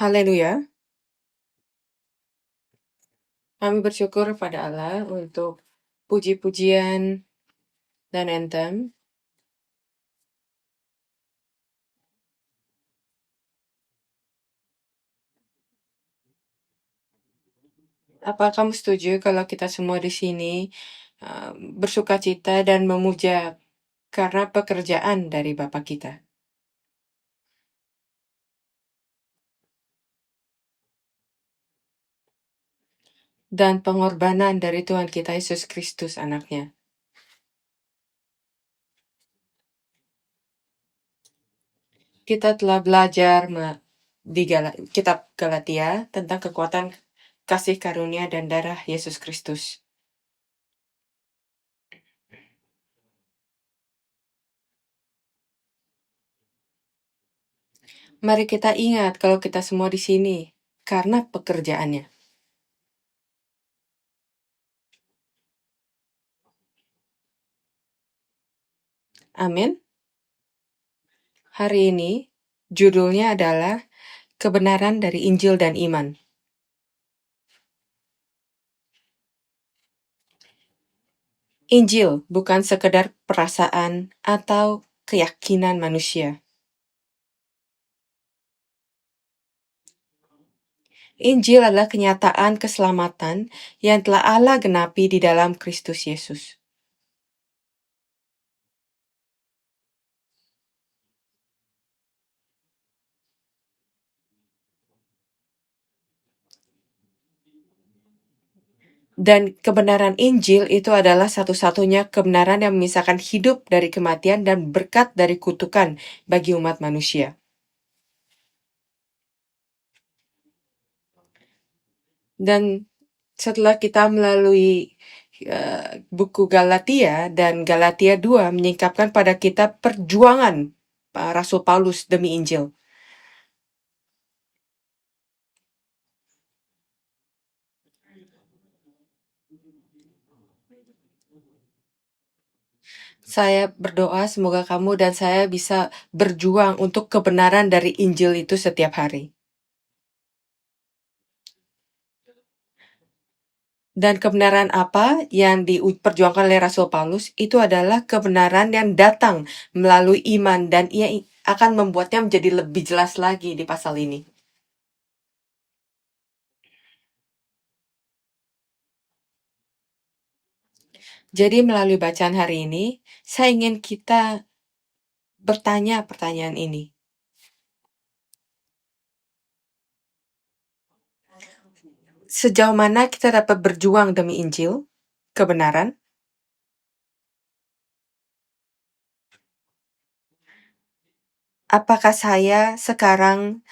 Haleluya. Kami bersyukur pada Allah untuk puji-pujian dan anthem. Apa kamu setuju kalau kita semua di sini bersukacita dan memuja karena pekerjaan dari Bapa kita? Dan pengorbanan dari Tuhan kita Yesus Kristus anaknya. Kita telah belajar di kitab Galatia tentang kekuatan kasih karunia dan darah Yesus Kristus. Mari kita ingat kalau kita semua di sini karena pekerjaannya. Amin. Hari ini judulnya adalah kebenaran dari Injil dan iman. Injil bukan sekedar perasaan atau keyakinan manusia. Injil adalah kenyataan keselamatan yang telah Allah genapi di dalam Kristus Yesus. Dan kebenaran Injil itu adalah satu-satunya kebenaran yang memisahkan hidup dari kematian dan berkat dari kutukan bagi umat manusia. Dan setelah kita melalui buku Galatia dan Galatia 2 menyingkapkan pada kita perjuangan Rasul Paulus demi Injil. Saya berdoa semoga kamu dan saya bisa berjuang untuk kebenaran dari Injil itu setiap hari. Dan kebenaran apa yang diperjuangkan oleh Rasul Paulus itu adalah kebenaran yang datang melalui iman dan ia akan membuatnya menjadi lebih jelas lagi di pasal ini. Jadi melalui bacaan hari ini, saya ingin kita bertanya pertanyaan ini. Sejauh mana kita dapat berjuang demi Injil, kebenaran? Apakah saya sekarang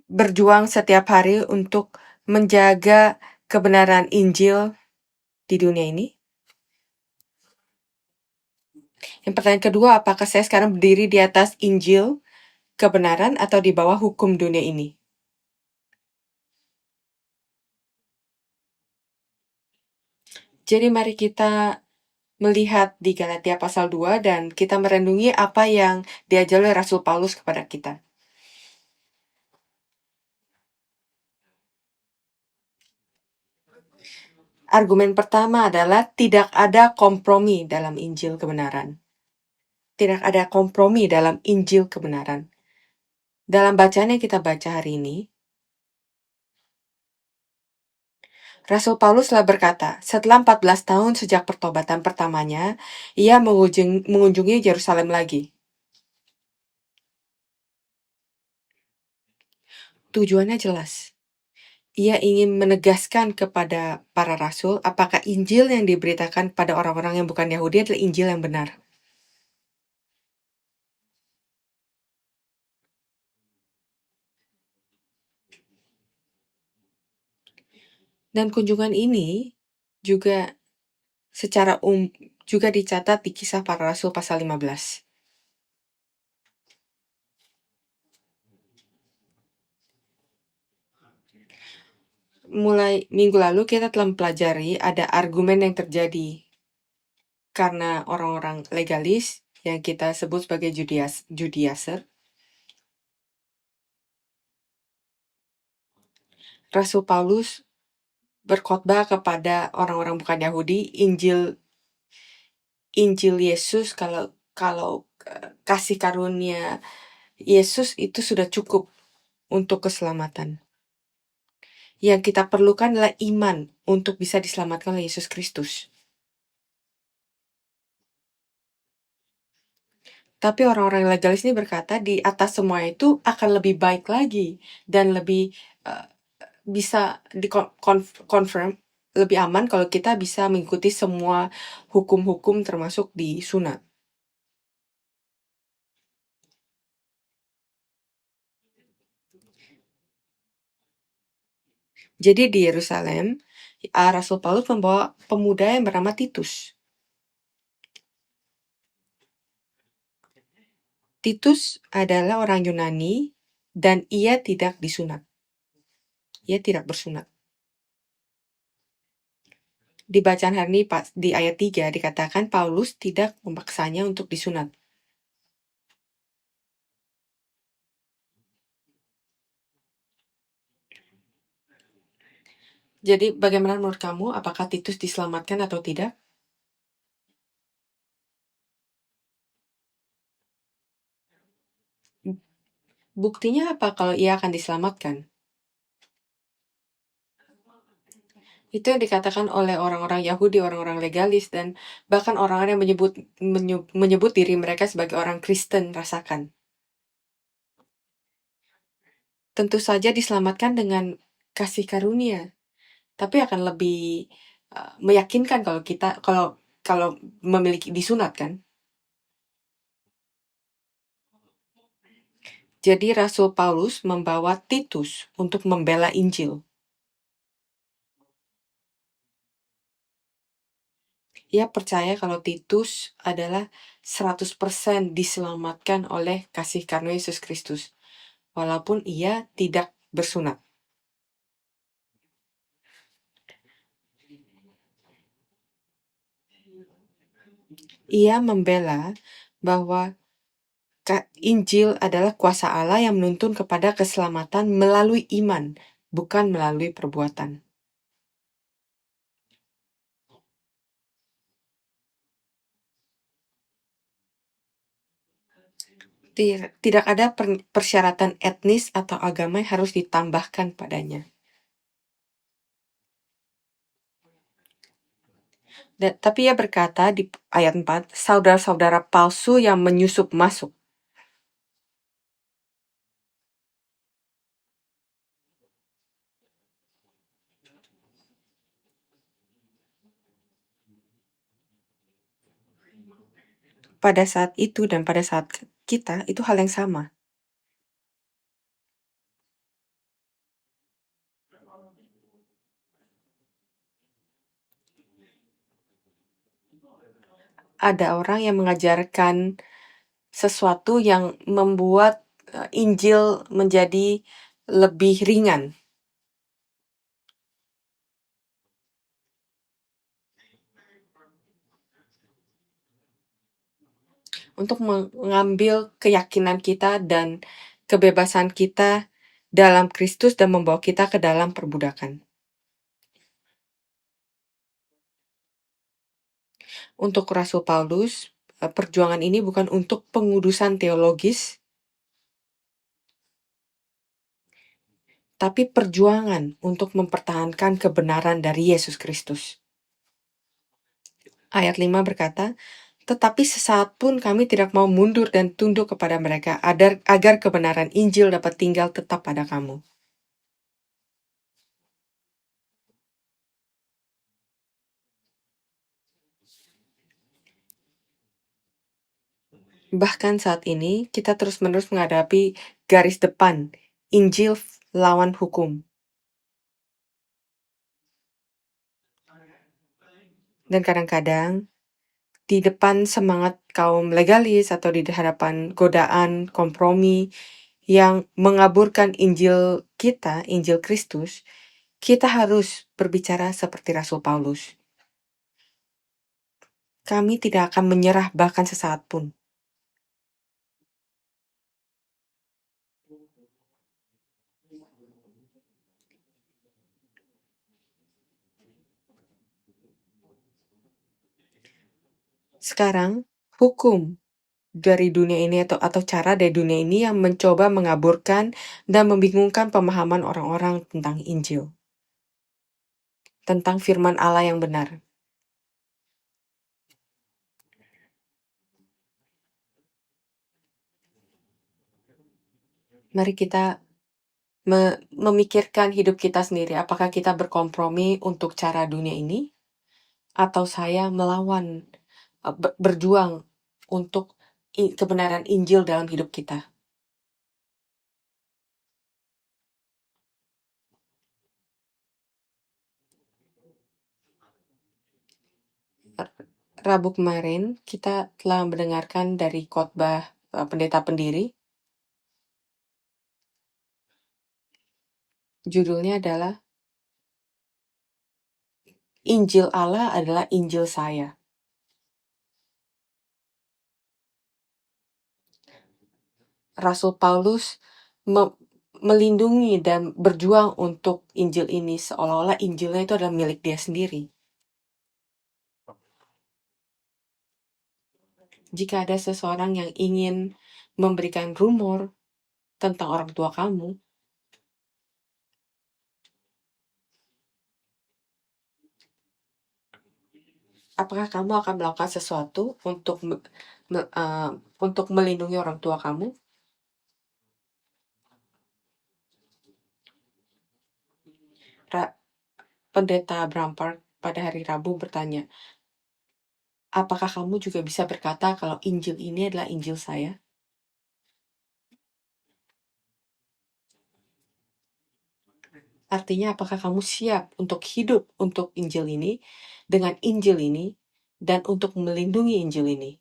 berjuang setiap hari untuk menjaga kebenaran Injil di dunia ini? Yang pertanyaan kedua, apakah saya sekarang berdiri di atas Injil, kebenaran, atau di bawah hukum dunia ini? Jadi mari kita melihat di Galatia pasal 2 dan kita merenungi apa yang diajar oleh Rasul Paulus kepada kita. Argumen pertama adalah tidak ada kompromi dalam Injil kebenaran. Tidak ada kompromi dalam Injil kebenaran. Dalam bacaan yang kita baca hari ini, Rasul Paulus telah berkata, setelah 14 tahun sejak pertobatan pertamanya, ia mengunjungi Yerusalem lagi. Tujuannya jelas. Ia ingin menegaskan kepada para rasul apakah Injil yang diberitakan pada orang-orang yang bukan Yahudi adalah Injil yang benar. Dan kunjungan ini juga secara juga dicatat di Kisah Para Rasul pasal 15. Mulai minggu lalu kita telah mempelajari ada argumen yang terjadi karena orang-orang legalis yang kita sebut sebagai Judaizer Rasul Paulus berkhotbah kepada orang-orang bukan Yahudi, Injil Yesus, kalau kasih karunia Yesus itu sudah cukup untuk keselamatan. Yang kita perlukan adalah iman untuk bisa diselamatkan oleh Yesus Kristus. Tapi orang-orang legalis ini berkata di atas semua itu akan lebih baik lagi dan lebih bisa confirm lebih aman kalau kita bisa mengikuti semua hukum-hukum termasuk di sunat. Jadi di Yerusalem, Rasul Paulus membawa pemuda yang bernama Titus. Titus adalah orang Yunani dan ia tidak disunat. Ia tidak bersunat. Di bacaan hari ini di ayat 3 dikatakan Paulus tidak memaksanya untuk disunat. Jadi bagaimana menurut kamu, apakah Titus diselamatkan atau tidak? Buktinya apa kalau ia akan diselamatkan? Itu yang dikatakan oleh orang-orang Yahudi, orang-orang legalis, dan bahkan orang-orang yang menyebut diri mereka sebagai orang Kristen, rasakan. Tentu saja diselamatkan dengan kasih karunia, tapi akan lebih meyakinkan kalau memiliki disunat, kan? Jadi Rasul Paulus membawa Titus untuk membela Injil. Ia percaya kalau Titus adalah 100% diselamatkan oleh kasih karunia Yesus Kristus, walaupun ia tidak bersunat. Ia membela bahwa Injil adalah kuasa Allah yang menuntun kepada keselamatan melalui iman, bukan melalui perbuatan. Tidak ada persyaratan etnis atau agama yang harus ditambahkan padanya. Tapi ia berkata di ayat 4, saudara-saudara palsu yang menyusup masuk. Pada saat itu dan pada saat kita, itu hal yang sama. Ada orang yang mengajarkan sesuatu yang membuat Injil menjadi lebih ringan. Untuk mengambil keyakinan kita dan kebebasan kita dalam Kristus dan membawa kita ke dalam perbudakan. Untuk Rasul Paulus, perjuangan ini bukan untuk pengudusan teologis, tapi perjuangan untuk mempertahankan kebenaran dari Yesus Kristus. Ayat 5 berkata, tetapi sesaat pun kami tidak mau mundur dan tunduk kepada mereka agar kebenaran Injil dapat tinggal tetap pada kamu. Bahkan saat ini, kita terus-menerus menghadapi garis depan, Injil lawan hukum. Dan kadang-kadang, di depan semangat kaum legalis atau di hadapan godaan, kompromi, yang mengaburkan Injil kita, Injil Kristus, kita harus berbicara seperti Rasul Paulus. Kami tidak akan menyerah bahkan sesaat pun. Sekarang, hukum dari dunia ini atau cara dari dunia ini yang mencoba mengaburkan dan membingungkan pemahaman orang-orang tentang Injil, tentang firman Allah yang benar. Mari kita memikirkan hidup kita sendiri. Apakah kita berkompromi untuk cara dunia ini, atau saya melawan, berjuang untuk kebenaran Injil dalam hidup kita. Rabu kemarin kita telah mendengarkan dari khotbah pendeta pendiri. Judulnya adalah Injil Allah adalah Injil saya. Rasul Paulus melindungi dan berjuang untuk Injil ini seolah-olah Injilnya itu adalah milik dia sendiri. Jika ada seseorang yang ingin memberikan rumor tentang orang tua kamu, apakah kamu akan melakukan sesuatu untuk melindungi orang tua kamu? Pendeta Brampart pada hari Rabu bertanya, apakah kamu juga bisa berkata kalau Injil ini adalah Injil saya? Artinya, apakah kamu siap untuk hidup untuk Injil ini, dengan Injil ini, dan untuk melindungi Injil ini?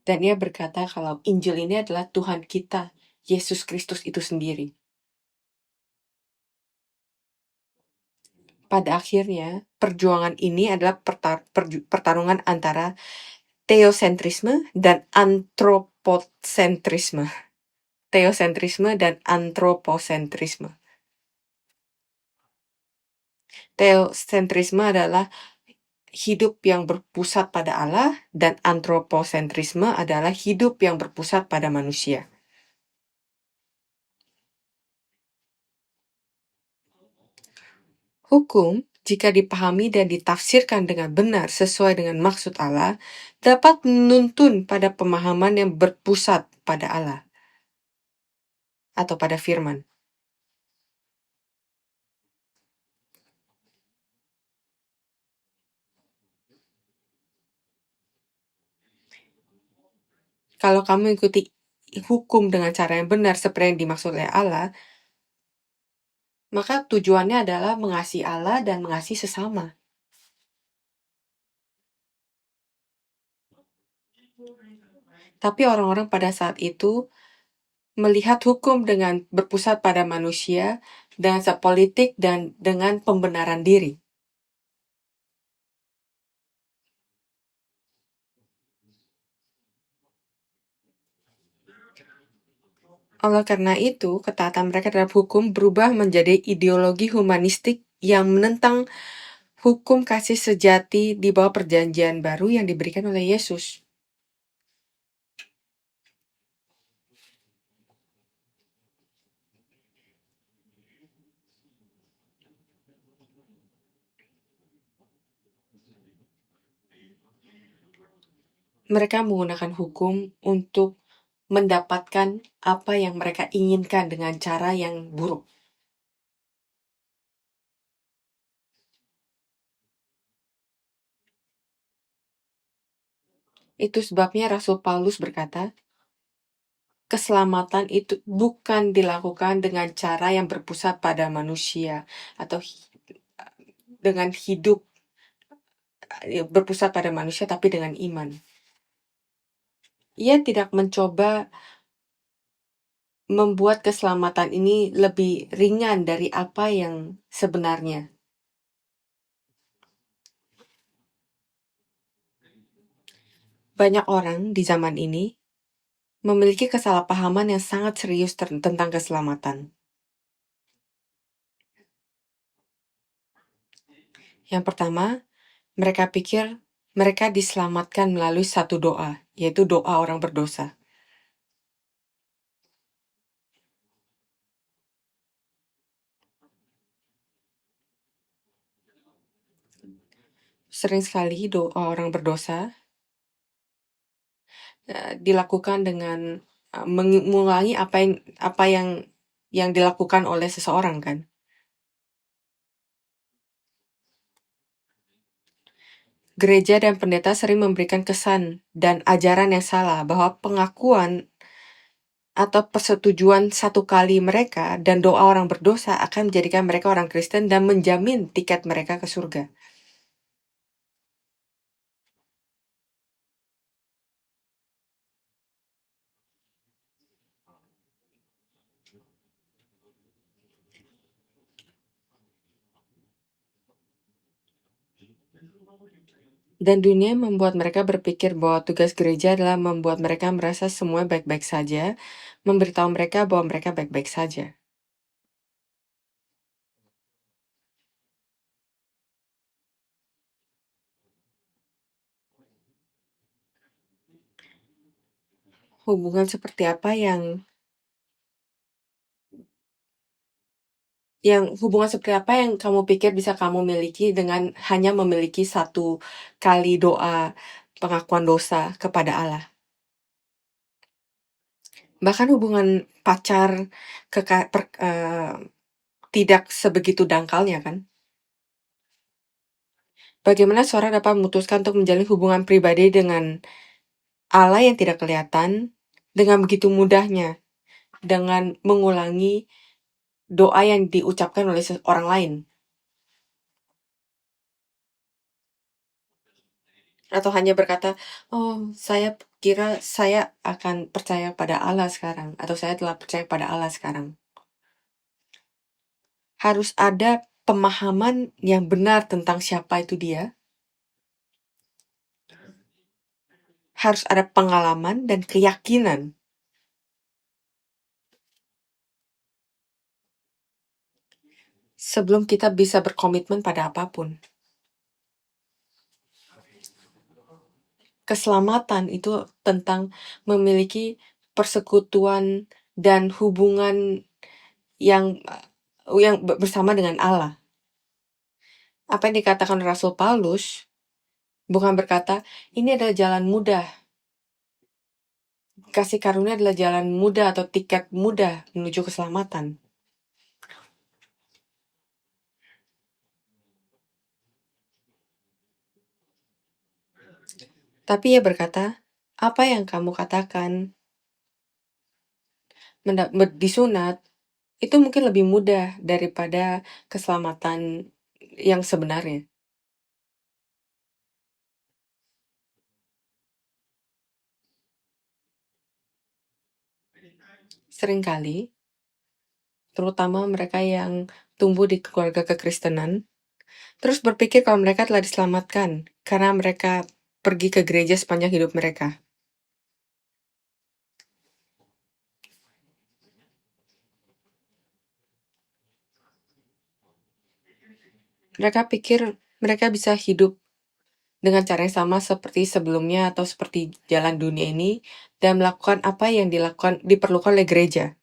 Dan ia berkata kalau Injil ini adalah Tuhan kita, Yesus Kristus itu sendiri. Pada akhirnya, perjuangan ini adalah pertarungan antara teosentrisme dan antropocentrisme. Teosentrisme dan antropocentrisme. Teosentrisme adalah hidup yang berpusat pada Allah, dan antropocentrisme adalah hidup yang berpusat pada manusia. Hukum, jika dipahami dan ditafsirkan dengan benar sesuai dengan maksud Allah, dapat menuntun pada pemahaman yang berpusat pada Allah atau pada firman. Kalau kamu ikuti hukum dengan cara yang benar seperti yang dimaksud oleh Allah, maka tujuannya adalah mengasihi Allah dan mengasihi sesama. Tapi orang-orang pada saat itu melihat hukum dengan berpusat pada manusia, dengan politik, dan dengan pembenaran diri. Oleh karena itu, ketaatan mereka terhadap hukum berubah menjadi ideologi humanistik yang menentang hukum kasih sejati di bawah perjanjian baru yang diberikan oleh Yesus. Mereka menggunakan hukum untuk mendapatkan apa yang mereka inginkan dengan cara yang buruk. Itu sebabnya Rasul Paulus berkata, keselamatan itu bukan dilakukan dengan cara yang berpusat pada manusia atau dengan hidup berpusat pada manusia, tapi dengan iman. Ia tidak mencoba membuat keselamatan ini lebih ringan dari apa yang sebenarnya. Banyak orang di zaman ini memiliki kesalahpahaman yang sangat serius tentang keselamatan. Yang pertama, mereka pikir mereka diselamatkan melalui satu doa, yaitu doa orang berdosa. Sering sekali doa orang berdosa dilakukan dengan mengulangi apa yang dilakukan oleh seseorang, kan? Gereja dan pendeta sering memberikan kesan dan ajaran yang salah bahwa pengakuan atau persetujuan satu kali mereka dan doa orang berdosa akan menjadikan mereka orang Kristen dan menjamin tiket mereka ke surga. Dan dunia membuat mereka berpikir bahwa tugas gereja adalah membuat mereka merasa semua baik-baik saja, memberitahu mereka bahwa mereka baik-baik saja. Hubungan seperti apa yang kamu pikir bisa kamu miliki dengan hanya memiliki satu kali doa pengakuan dosa kepada Allah? Bahkan hubungan pacar tidak sebegitu dangkalnya, kan? Bagaimana seorang dapat memutuskan untuk menjalin hubungan pribadi dengan Allah yang tidak kelihatan dengan begitu mudahnya, dengan mengulangi doa yang diucapkan oleh orang lain? Atau hanya berkata, "Oh, saya kira saya akan percaya pada Allah sekarang," atau "Saya telah percaya pada Allah sekarang." Harus ada pemahaman yang benar tentang siapa itu Dia. Harus ada pengalaman dan keyakinan sebelum kita bisa berkomitmen pada apapun. Keselamatan itu tentang memiliki persekutuan dan hubungan yang bersama dengan Allah. Apa yang dikatakan Rasul Paulus bukan berkata, ini adalah jalan mudah. Kasih karunia adalah jalan mudah atau tiket mudah menuju keselamatan. Tapi ia berkata, apa yang kamu katakan disunat, itu mungkin lebih mudah daripada keselamatan yang sebenarnya. Seringkali, terutama mereka yang tumbuh di keluarga kekristenan, terus berpikir kalau mereka telah diselamatkan karena mereka pergi ke gereja sepanjang hidup mereka. Mereka pikir mereka bisa hidup dengan cara yang sama seperti sebelumnya atau seperti jalan dunia ini dan melakukan apa yang diperlukan oleh gereja.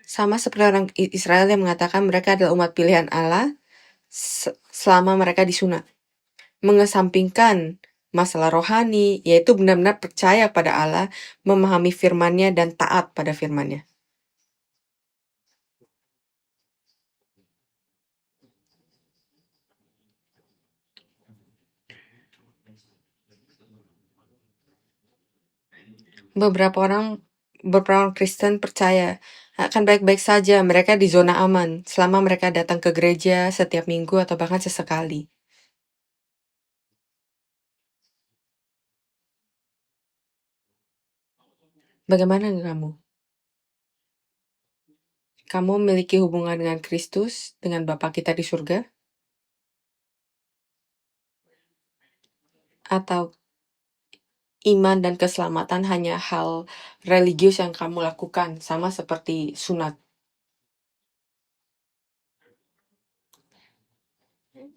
Sama seperti orang Israel yang mengatakan mereka adalah umat pilihan Allah selama mereka disunat. Mengesampingkan masalah rohani, yaitu benar-benar percaya pada Allah, memahami firman-Nya dan taat pada firman-Nya. Beberapa orang Kristen percaya akan baik-baik saja mereka di zona aman selama mereka datang ke gereja setiap minggu atau bahkan sesekali. Bagaimana kamu? Kamu memiliki hubungan dengan Kristus, dengan Bapa kita di surga? Atau iman dan keselamatan hanya hal religius yang kamu lakukan, sama seperti sunat?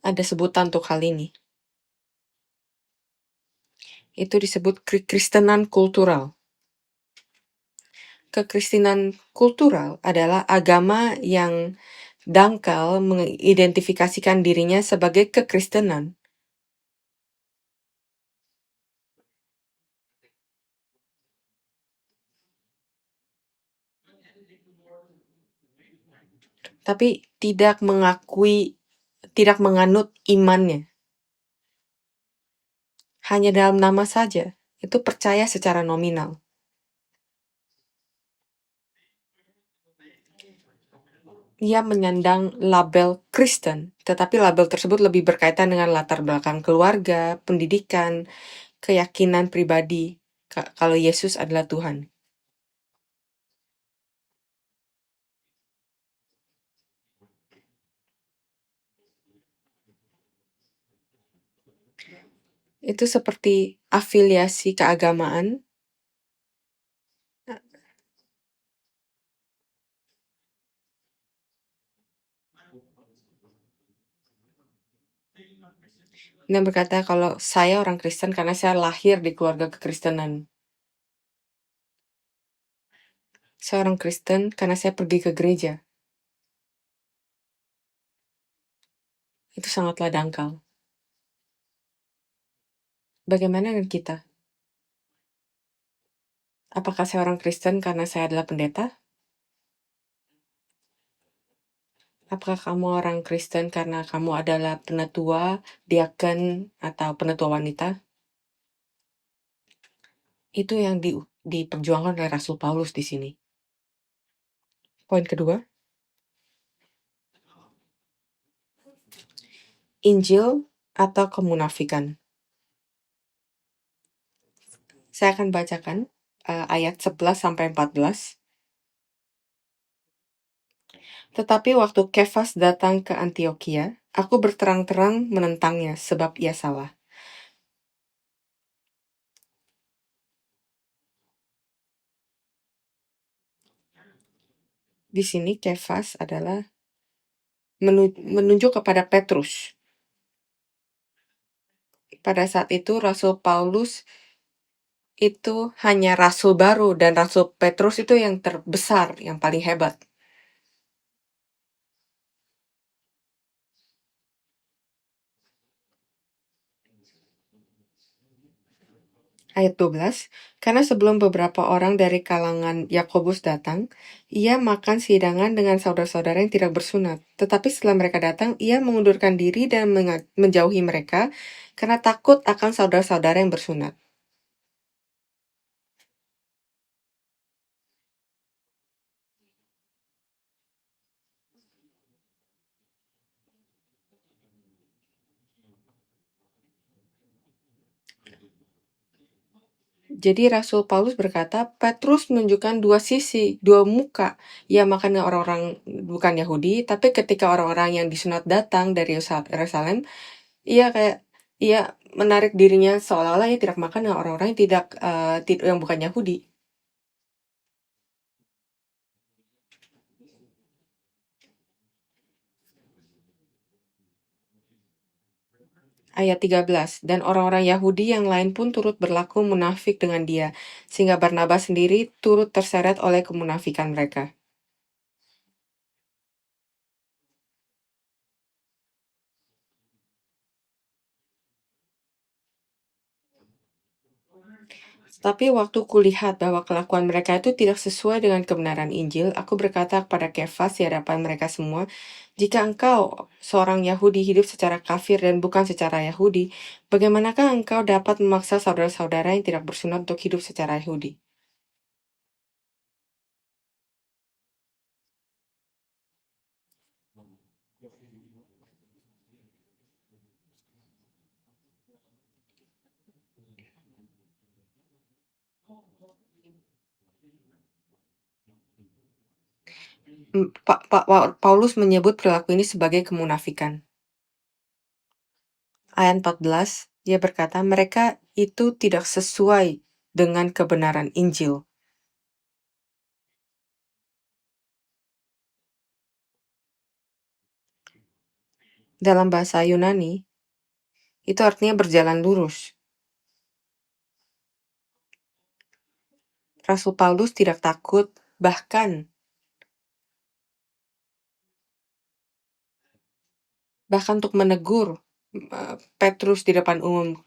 Ada sebutan untuk hal ini. Itu disebut kekristenan kultural. Kekristenan kultural adalah agama yang dangkal mengidentifikasikan dirinya sebagai kekristenan. Tapi tidak menganut imannya. Hanya dalam nama saja, itu percaya secara nominal. Ia menyandang label Kristen, tetapi label tersebut lebih berkaitan dengan latar belakang keluarga, pendidikan, keyakinan pribadi, kalau Yesus adalah Tuhan. Itu seperti afiliasi keagamaan. Dan berkata kalau saya orang Kristen karena saya lahir di keluarga kekristenan. Saya orang Kristen karena saya pergi ke gereja. Itu sangatlah dangkal. Bagaimana dengan kita? Apakah saya orang Kristen karena saya adalah pendeta? Apakah kamu orang Kristen karena kamu adalah penatua, diaken, atau penatua wanita? Itu yang diperjuangkan oleh Rasul Paulus di sini. Poin kedua, Injil atau kemunafikan. Saya akan bacakan ayat 11-14. Tetapi waktu Kefas datang ke Antiokhia, aku berterang-terang menentangnya sebab ia salah. Di sini Kefas adalah menunjuk kepada Petrus. Pada saat itu Rasul Paulus itu hanya rasul baru dan Rasul Petrus itu yang terbesar, yang paling hebat. Ayat 12, karena sebelum beberapa orang dari kalangan Yakobus datang, ia makan sidangan dengan saudara-saudara yang tidak bersunat. Tetapi setelah mereka datang, ia mengundurkan diri dan menjauhi mereka karena takut akan saudara-saudara yang bersunat. Jadi Rasul Paulus berkata, Petrus menunjukkan dua sisi, dua muka. Ia makan dengan orang-orang bukan Yahudi, tapi ketika orang-orang yang disunat datang dari Yerusalem, ia menarik dirinya seolah-olah ia tidak makan dengan orang-orang yang yang bukan Yahudi. Ayat 13, dan orang-orang Yahudi yang lain pun turut berlaku munafik dengan dia, sehingga Barnabas sendiri turut terseret oleh kemunafikan mereka. Tapi waktu kulihat bahwa kelakuan mereka itu tidak sesuai dengan kebenaran Injil, aku berkata kepada Kefas di hadapan mereka semua, jika engkau, seorang Yahudi, hidup secara kafir dan bukan secara Yahudi, bagaimanakah engkau dapat memaksa saudara-saudara yang tidak bersunat untuk hidup secara Yahudi? Paulus menyebut perilaku ini sebagai kemunafikan. Ayat 14, dia berkata, mereka itu tidak sesuai dengan kebenaran Injil. Dalam bahasa Yunani, itu artinya berjalan lurus. Rasul Paulus tidak takut, bahkan untuk menegur Petrus di depan umum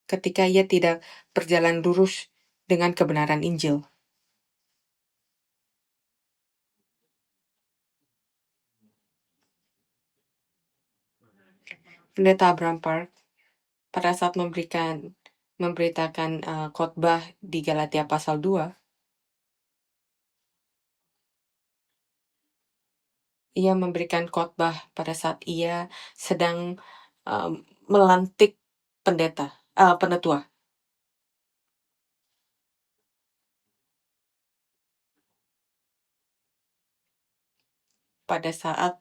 ketika ia tidak berjalan lurus dengan kebenaran Injil. Pendeta Abraham Park pada saat memberitakan khotbah di Galatia pasal 2, ia memberikan khotbah pada saat ia sedang melantik penetua. Pada saat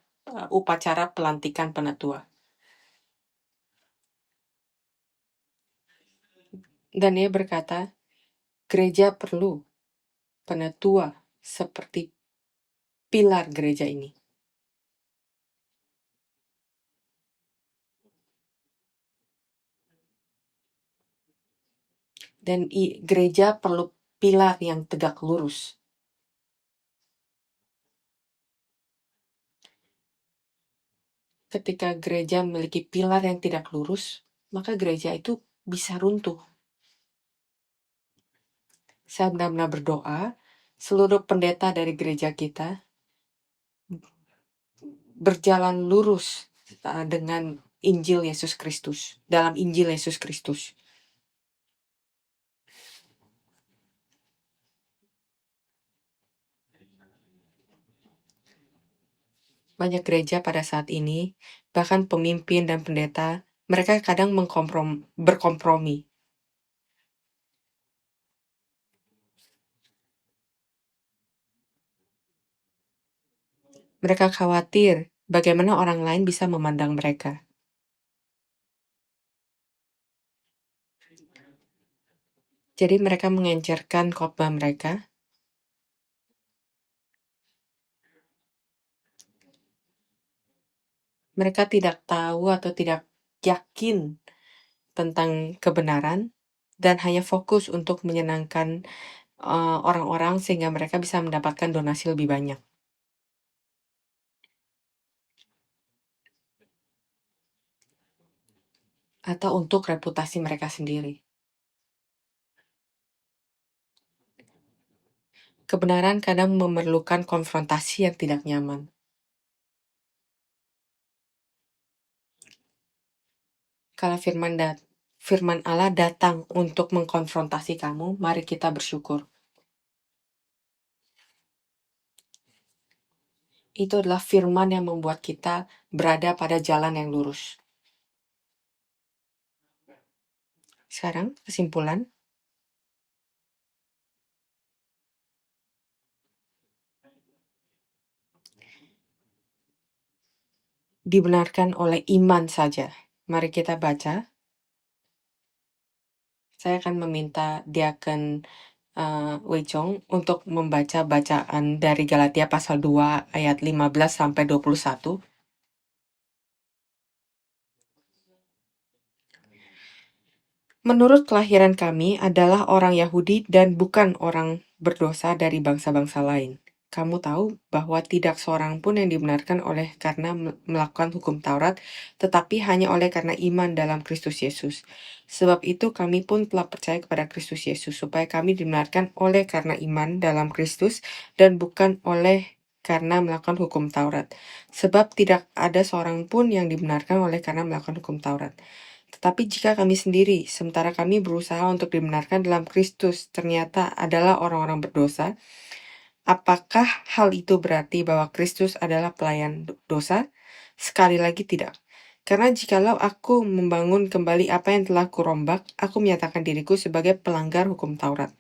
upacara pelantikan penetua. Dan ia berkata, gereja perlu penetua seperti pilar gereja ini. Dan gereja perlu pilar yang tegak lurus. Ketika gereja memiliki pilar yang tidak lurus, maka gereja itu bisa runtuh. Saya benar-benar berdoa, seluruh pendeta dari gereja kita berjalan lurus dengan Injil Yesus Kristus, dalam Injil Yesus Kristus. Banyak gereja pada saat ini, bahkan pemimpin dan pendeta, mereka kadang berkompromi. Mereka khawatir bagaimana orang lain bisa memandang mereka. Jadi mereka mengencerkan khotbah mereka. Mereka tidak tahu atau tidak yakin tentang kebenaran dan hanya fokus untuk menyenangkan orang-orang sehingga mereka bisa mendapatkan donasi lebih banyak. Atau untuk reputasi mereka sendiri. Kebenaran kadang memerlukan konfrontasi yang tidak nyaman. Kalau firman Allah datang untuk mengkonfrontasi kamu, mari kita bersyukur. Itu adalah firman yang membuat kita berada pada jalan yang lurus. Sekarang kesimpulan. Dibenarkan oleh iman saja. Mari kita baca. Saya akan meminta Diaken Wei Chong untuk membaca bacaan dari Galatia pasal 2 ayat 15 sampai 21. Menurut kelahiran kami adalah orang Yahudi dan bukan orang berdosa dari bangsa-bangsa lain. Kamu tahu bahwa tidak seorang pun yang dibenarkan oleh karena melakukan hukum Taurat, tetapi hanya oleh karena iman dalam Kristus Yesus. Sebab itu kami pun telah percaya kepada Kristus Yesus, supaya kami dibenarkan oleh karena iman dalam Kristus dan bukan oleh karena melakukan hukum Taurat. Sebab tidak ada seorang pun yang dibenarkan oleh karena melakukan hukum Taurat. Tetapi jika kami sendiri, sementara kami berusaha untuk dibenarkan dalam Kristus, ternyata adalah orang-orang berdosa, apakah hal itu berarti bahwa Kristus adalah pelayan dosa? Sekali lagi tidak. Karena jikalau aku membangun kembali apa yang telah kurombak, aku menyatakan diriku sebagai pelanggar hukum Taurat.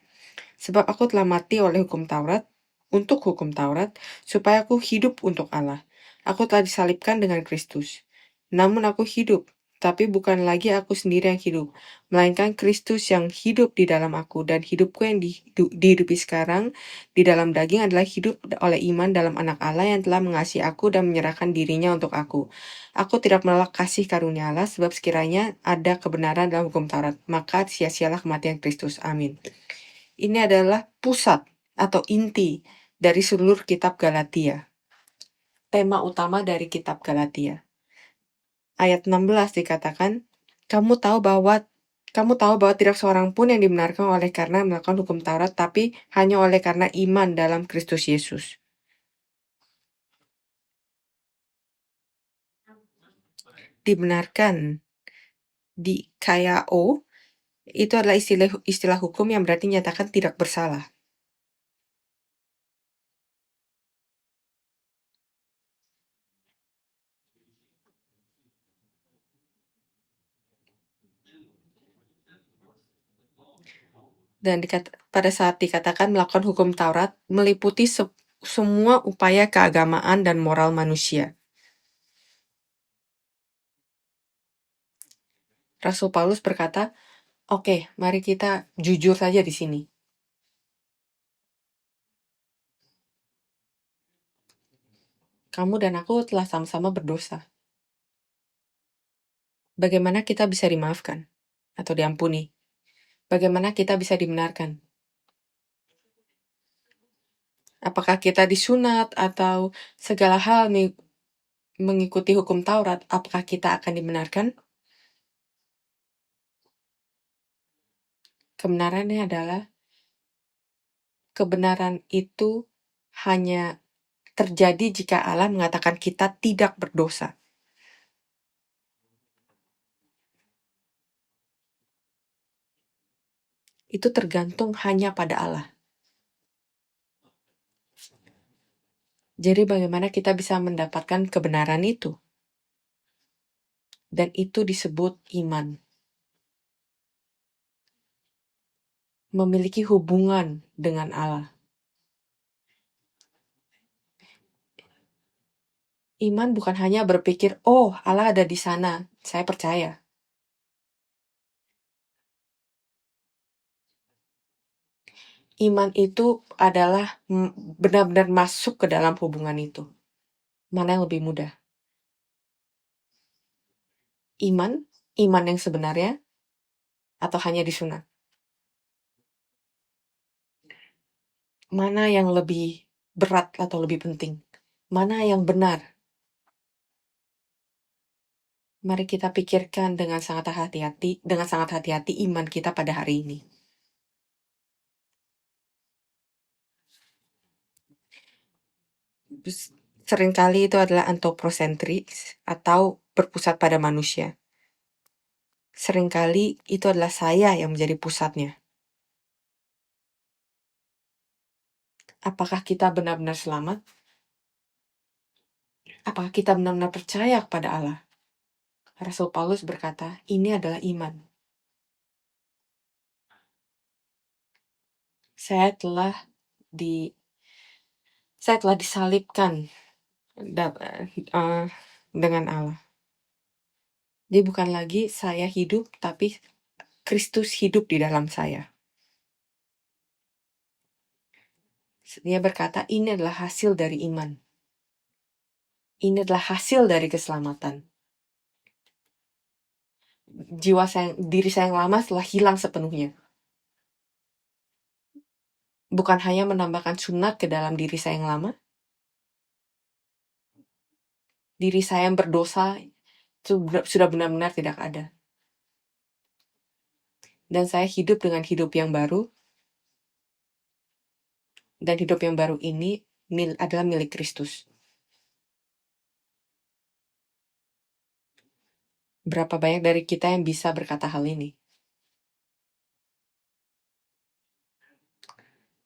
Sebab aku telah mati oleh hukum Taurat, untuk hukum Taurat, supaya aku hidup untuk Allah. Aku telah disalibkan dengan Kristus. Namun aku hidup, Tapi bukan lagi aku sendiri yang hidup, melainkan Kristus yang hidup di dalam aku, dan hidupku yang dihidupi sekarang di dalam daging adalah hidup oleh iman dalam Anak Allah yang telah mengasihi aku dan menyerahkan dirinya untuk aku. Aku tidak menolak kasih karunia Allah, sebab sekiranya ada kebenaran dalam hukum Taurat, maka sia-sialah kematian Kristus. Amin. Ini adalah pusat atau inti dari seluruh kitab Galatia. Tema utama dari kitab Galatia. Ayat 16 dikatakan, kamu tahu bahwa tidak seorang pun yang dibenarkan oleh karena melakukan hukum Taurat, tapi hanya oleh karena iman dalam Kristus Yesus. Dibenarkan di KAO itu adalah istilah hukum yang berarti nyatakan tidak bersalah. Dan pada saat dikatakan melakukan hukum Taurat, meliputi semua upaya keagamaan dan moral manusia. Rasul Paulus berkata, oke, mari kita jujur saja di sini. Kamu dan aku telah sama-sama berdosa. Bagaimana kita bisa dimaafkan atau diampuni? Bagaimana kita bisa dibenarkan? Apakah kita disunat atau segala hal mengikuti hukum Taurat, apakah kita akan dibenarkan? Kebenarannya adalah kebenaran itu hanya terjadi jika Allah mengatakan kita tidak berdosa. Itu tergantung hanya pada Allah. Jadi bagaimana kita bisa mendapatkan kebenaran itu? Dan itu disebut iman. Memiliki hubungan dengan Allah. Iman bukan hanya berpikir, oh Allah ada di sana, saya percaya. Iman itu adalah benar-benar masuk ke dalam hubungan itu. Mana yang lebih mudah? Iman yang sebenarnya, atau hanya disunat? Mana yang lebih berat atau lebih penting? Mana yang benar? Mari kita pikirkan dengan sangat hati-hati iman kita pada hari ini. Seringkali itu adalah anthropocentris atau berpusat pada manusia. Seringkali itu adalah saya yang menjadi pusatnya. Apakah kita benar-benar selamat? Apakah kita benar-benar percaya kepada Allah? Rasul Paulus berkata, ini adalah iman. Saya telah disalibkan dengan Allah. Jadi bukan lagi saya hidup, tapi Kristus hidup di dalam saya. Dia berkata, ini adalah hasil dari iman. Ini adalah hasil dari keselamatan. Diri saya yang lama telah hilang sepenuhnya. Bukan hanya menambahkan sunat ke dalam diri saya yang lama. Diri saya yang berdosa sudah benar-benar tidak ada. Dan saya hidup dengan hidup yang baru. Dan hidup yang baru ini adalah milik Kristus. Berapa banyak dari kita yang bisa berkata hal ini?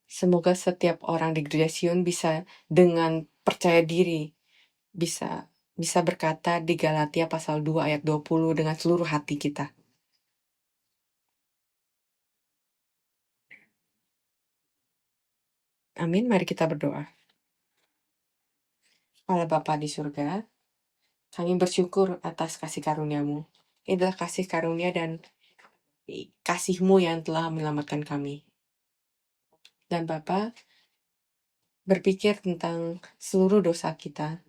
Semoga setiap orang di Gereja Sion bisa dengan percaya diri, bisa berkata di Galatia pasal 2 ayat 20 dengan seluruh hati kita. Amin, mari kita berdoa. Allah Bapa di surga, kami bersyukur atas kasih karunia-Mu. adalah kasih karunia dan kasih-Mu yang telah menyelamatkan kami. Dan Bapa, berpikir tentang seluruh dosa kita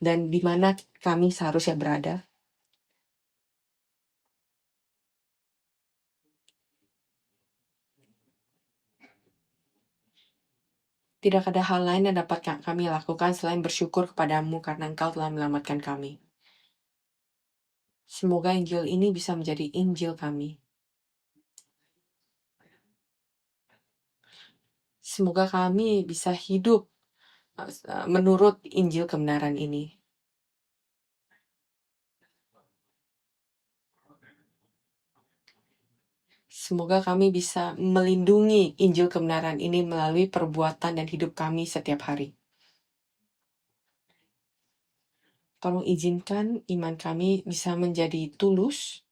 dan di mana kami seharusnya berada. Tidak ada hal lain yang dapat kami lakukan selain bersyukur kepadamu karena Engkau telah menyelamatkan kami. Semoga Injil ini bisa menjadi Injil kami. Semoga kami bisa hidup menurut Injil kebenaran ini. Semoga kami bisa melindungi Injil kebenaran ini melalui perbuatan dan hidup kami setiap hari. Tolong izinkan iman kami bisa menjadi tulus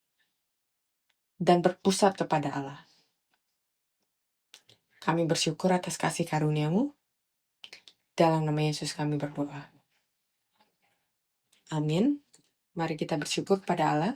dan berpusat kepada Allah. Kami bersyukur atas kasih karunia-Mu. Dalam nama Yesus kami berdoa. Amin. Mari kita bersyukur kepada Allah.